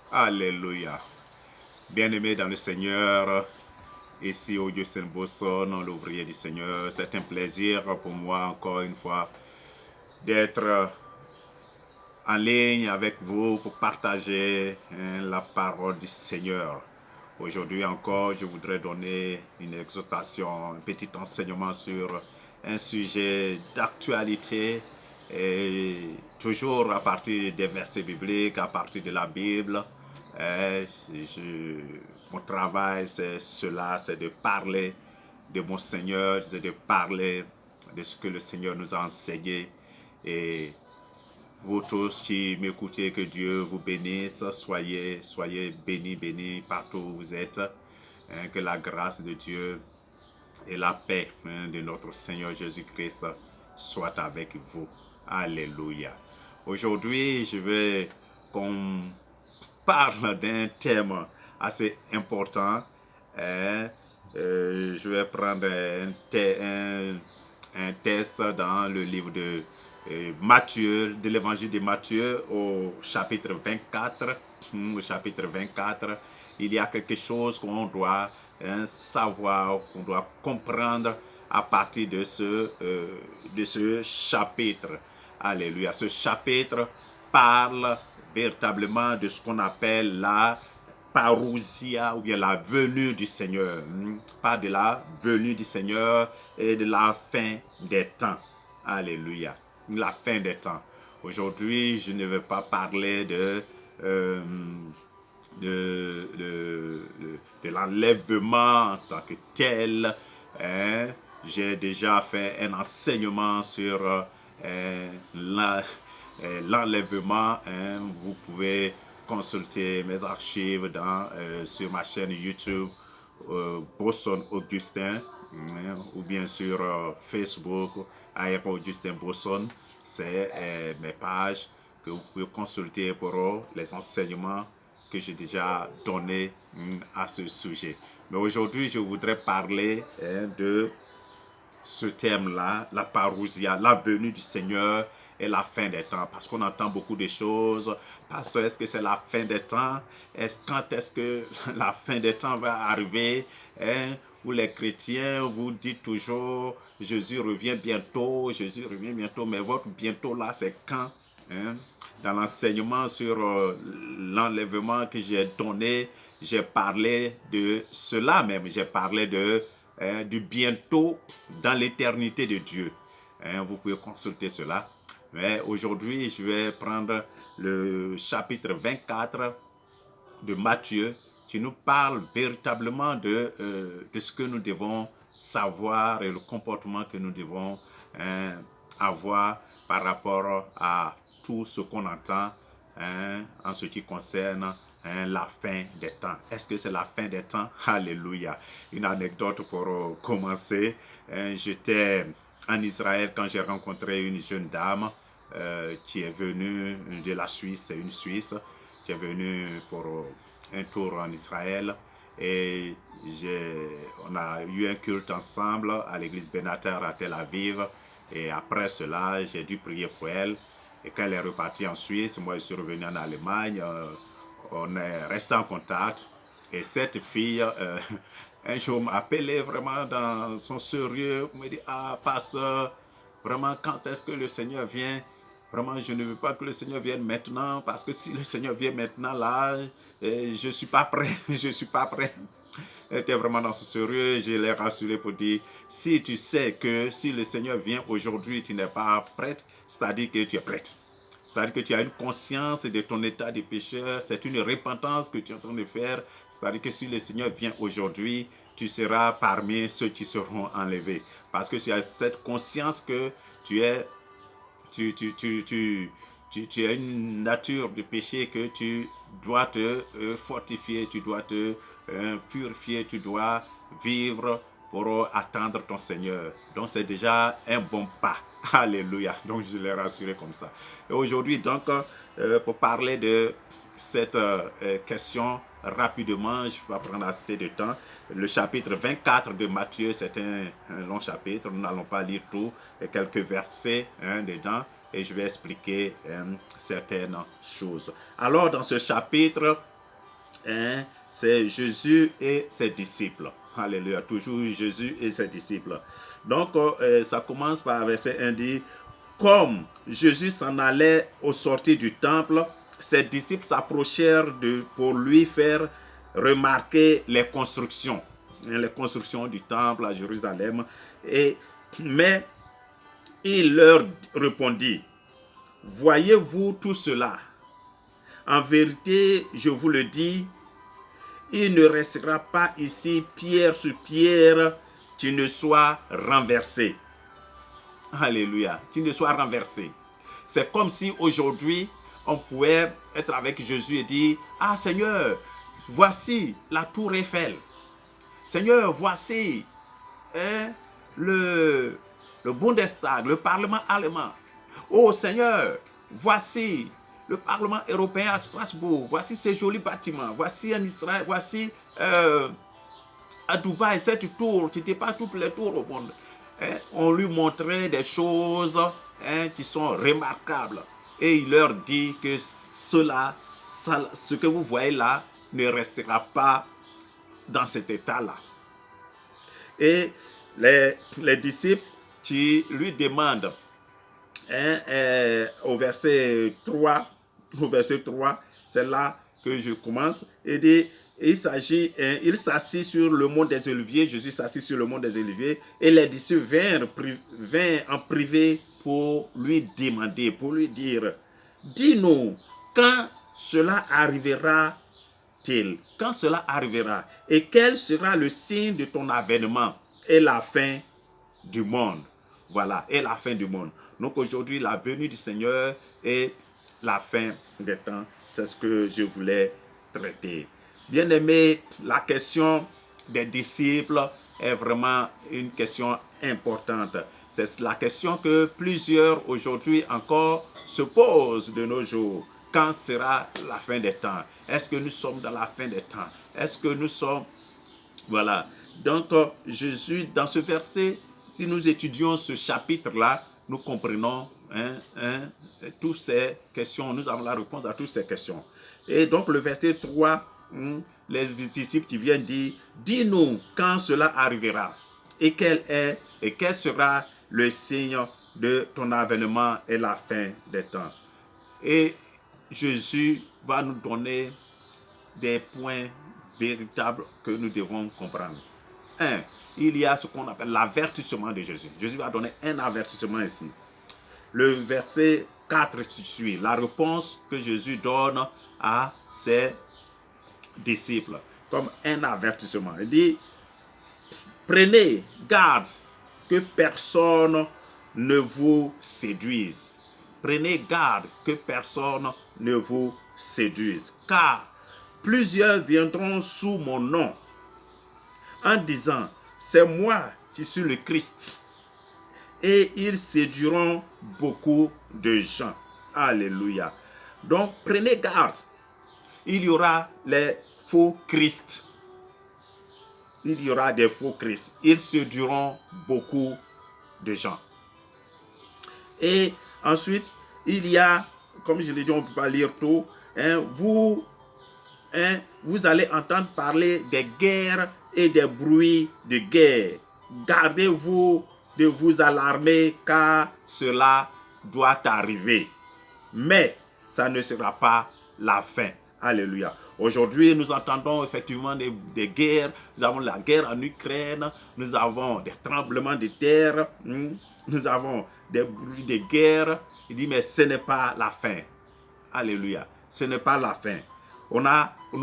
Alléluia. Bien-aimé dans le Seigneur, ici au Dieu Saint-Bosson, l'ouvrier du Seigneur, c'est un plaisir pour moi encore une fois d'être en ligne avec vous pour partager la parole du Seigneur. Aujourd'hui encore, je voudrais donner une exhortation, un petit enseignement sur un sujet d'actualité et toujours à partir des versets bibliques, à partir de la Bible. Mon travail, c'est cela, c'est de parler de mon Seigneur, c'est de parler de ce que le Seigneur nous a enseigné. Et vous tous qui m'écoutez, que Dieu vous bénisse, soyez bénis partout où vous êtes. Que la grâce de Dieu et la paix de notre Seigneur Jésus-Christ soit avec vous. Alléluia. Aujourd'hui, je veux qu'on parle d'un thème assez important. Je vais prendre un test dans le livre de Matthieu, de l'évangile de Matthieu au chapitre 24. Au chapitre 24, il y a quelque chose qu'on doit savoir, qu'on doit comprendre à partir de ce chapitre. Alléluia. Ce chapitre parle véritablement de ce qu'on appelle la parousia ou bien la venue du Seigneur. Pas de la venue du Seigneur et de la fin des temps. Alléluia. La fin des temps. Aujourd'hui, je ne vais pas parler de l'enlèvement en tant que tel. Hein. J'ai déjà fait un enseignement sur l'enlèvement. Hein. Vous pouvez consulter mes archives sur ma chaîne YouTube Bosson Augustin, hein, ou bien sur Facebook Augustin Bosson. C'est mes pages que vous pouvez consulter pour les enseignements que j'ai déjà donnés à ce sujet. Mais aujourd'hui, je voudrais parler de ce thème-là, la parousia, la venue du Seigneur et la fin des temps. Parce qu'on entend beaucoup de choses. Pasteur, est-ce que c'est la fin des temps? Quand est-ce que la fin des temps va arriver? Hein? Vous les chrétiens, vous dites toujours, Jésus revient bientôt, Jésus revient bientôt. Mais votre bientôt là, c'est quand? Hein? Dans l'enseignement sur l'enlèvement que j'ai donné, j'ai parlé de cela même. J'ai parlé du bientôt dans l'éternité de Dieu. Hein, vous pouvez consulter cela. Mais aujourd'hui, je vais prendre le chapitre 24 de Matthieu qui nous parle véritablement de ce que nous devons savoir et le comportement que nous devons avoir par rapport à tout ce qu'on entend en ce qui concerne la fin des temps. Est-ce que c'est la fin des temps? Alléluia. Une anecdote pour commencer. J'étais en Israël quand j'ai rencontré une jeune dame qui est venue de la Suisse, c'est une Suisse, qui est venue pour un tour en Israël. Et on a eu un culte ensemble à l'église Benater à Tel Aviv. Et après cela, j'ai dû prier pour elle. Et quand elle est repartie en Suisse, moi je suis revenu en Allemagne. On est resté en contact. Et cette fille, un jour m'a appelé vraiment dans son sérieux. Me dit, ah, pasteur, vraiment, quand est-ce que le Seigneur vient? Vraiment, je ne veux pas que le Seigneur vienne maintenant, parce que si le Seigneur vient maintenant, là, je ne suis pas prêt. Je ne suis pas prêt. Elle était vraiment dans ce sérieux. Je l'ai rassuré pour dire, si tu sais que si le Seigneur vient aujourd'hui, tu n'es pas prête, c'est-à-dire que tu es prête. C'est-à-dire que tu as une conscience de ton état de pécheur. C'est une repentance que tu es en train de faire. C'est-à-dire que si le Seigneur vient aujourd'hui, tu seras parmi ceux qui seront enlevés. Parce que tu as cette conscience que tu es tu as une nature de péché que tu dois te fortifier, tu dois te purifier, tu dois vivre pour attendre ton Seigneur. Donc c'est déjà un bon pas. Alléluia. Donc je l'ai rassuré comme ça. Et aujourd'hui, donc, pour parler de cette question rapidement, je vais pas prendre assez de temps. Le chapitre 24 de Matthieu, c'est un long chapitre. Nous n'allons pas lire tout, quelques versets dedans, et je vais expliquer certaines choses. Alors, dans ce chapitre, hein, c'est Jésus et ses disciples. Alléluia, toujours Jésus et ses disciples. Donc, ça commence par verset 1 dit, comme Jésus s'en allait au sortir du temple, ses disciples s'approchèrent pour lui faire remarquer les constructions du temple à Jérusalem. Mais il leur répondit, voyez-vous tout cela? En vérité, je vous le dis, il ne restera pas ici pierre sur pierre qui ne soit renversé. Alléluia, qui ne soit renversé. C'est comme si aujourd'hui, on pouvait être avec Jésus et dire, ah Seigneur, voici la tour Eiffel. Seigneur, voici le Bundestag, le Parlement allemand. Oh Seigneur, voici le Parlement européen à Strasbourg. Voici ces jolis bâtiments. Voici en Israël, voici à Dubaï, cette tour. Tu n'étais pas toutes les tours au monde. On lui montrait des choses qui sont remarquables. Et il leur dit que ce que vous voyez là, ne restera pas dans cet état-là. Et les disciples qui lui demandent, au verset 3, c'est là que je commence, et dit, il s'assit sur le mont des Oliviers, Jésus s'assit sur le mont des Oliviers, et les disciples vinrent en privé pour lui demander, pour lui dire, dis-nous, quand cela arrivera-t-il? Quand cela arrivera? Et quel sera le signe de ton avènement et la fin du monde? Voilà, et la fin du monde. Donc aujourd'hui, la venue du Seigneur et la fin des temps, c'est ce que je voulais traiter. Bien aimé, la question des disciples est vraiment une question importante. C'est la question que plusieurs aujourd'hui encore se posent de nos jours. Quand sera la fin des temps? Est-ce que nous sommes dans la fin des temps? Est-ce que nous sommes... Voilà. Donc, Jésus, dans ce verset, si nous étudions ce chapitre-là, nous comprenons toutes ces questions. Nous avons la réponse à toutes ces questions. Et donc, le verset 3, les disciples qui viennent dire, dis-nous quand cela arrivera et quel sera le signe de ton avènement et la fin des temps. Et Jésus va nous donner des points véritables que nous devons comprendre. Il y a ce qu'on appelle l'avertissement de Jésus. Jésus va donner un avertissement ici. Le verset 4 suit, la réponse que Jésus donne à ses disciples comme un avertissement. Il dit, prenez garde que personne ne vous séduise. Prenez garde que personne ne vous séduise. Car plusieurs viendront sous mon nom en disant, c'est moi qui suis le Christ. Et ils séduiront beaucoup de gens. Alléluia. Donc, prenez garde. Il y aura les faux Christ. Il y aura des faux Christ. Ils séduiront beaucoup de gens. Et ensuite, il y a, comme je l'ai dit, on ne peut pas lire tout, vous allez entendre parler des guerres et des bruits de guerre. Gardez-vous de vous alarmer car cela doit arriver. Mais ça ne sera pas la fin. Alléluia. Aujourd'hui, nous entendons effectivement des guerres. Nous avons la guerre en Ukraine. Nous avons des tremblements de terre. Nous avons des bruits de guerre. Il dit, mais ce n'est pas la fin. Alléluia. Ce n'est pas la fin. On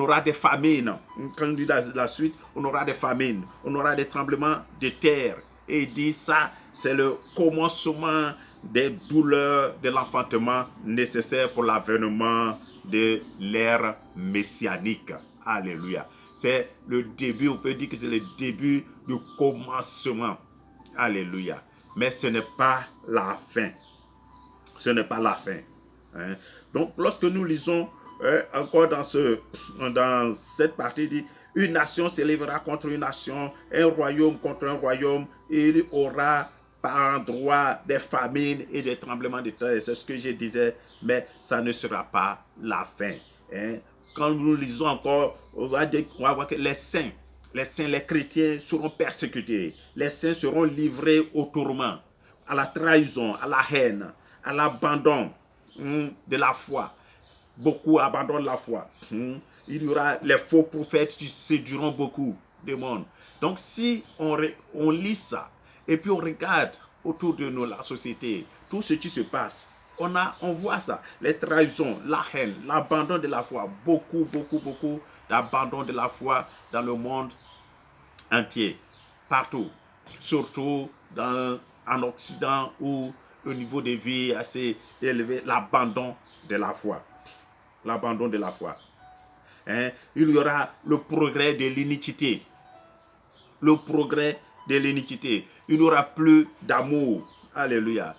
aura des famines. Quand on dit la suite, on aura des famines. On aura des tremblements de terre. Et il dit ça, c'est le commencement des douleurs de l'enfantement nécessaires pour l'avènement de l'ère messianique. Alléluia. C'est le début, on peut dire que c'est le début du commencement. Alléluia. Mais ce n'est pas la fin. Ce n'est pas la fin. Donc, lorsque nous lisons encore dans cette partie, il dit, une nation s'élèvera contre une nation, un royaume contre un royaume, et il y aura par endroits des famines et des tremblements de terre. C'est ce que je disais, mais ça ne sera pas la fin. quand nous lisons encore, on va voir que les saints, les chrétiens seront persécutés. Les saints seront livrés au tourment, à la trahison, à la haine, à l'abandon de la foi. Beaucoup abandonnent la foi. Il y aura les faux prophètes qui séduiront beaucoup de monde. Donc si on lit ça et puis on regarde autour de nous la société, tout ce qui se passe, on voit ça, les trahisons, la haine, l'abandon de la foi, beaucoup d'abandon de la foi dans le monde entier, partout, surtout en Occident où le niveau de vie est assez élevé, l'abandon de la foi. L'abandon de la foi. Il y aura le progrès de l'iniquité. Le progrès de l'iniquité. Il n'y aura plus d'amour. Alléluia.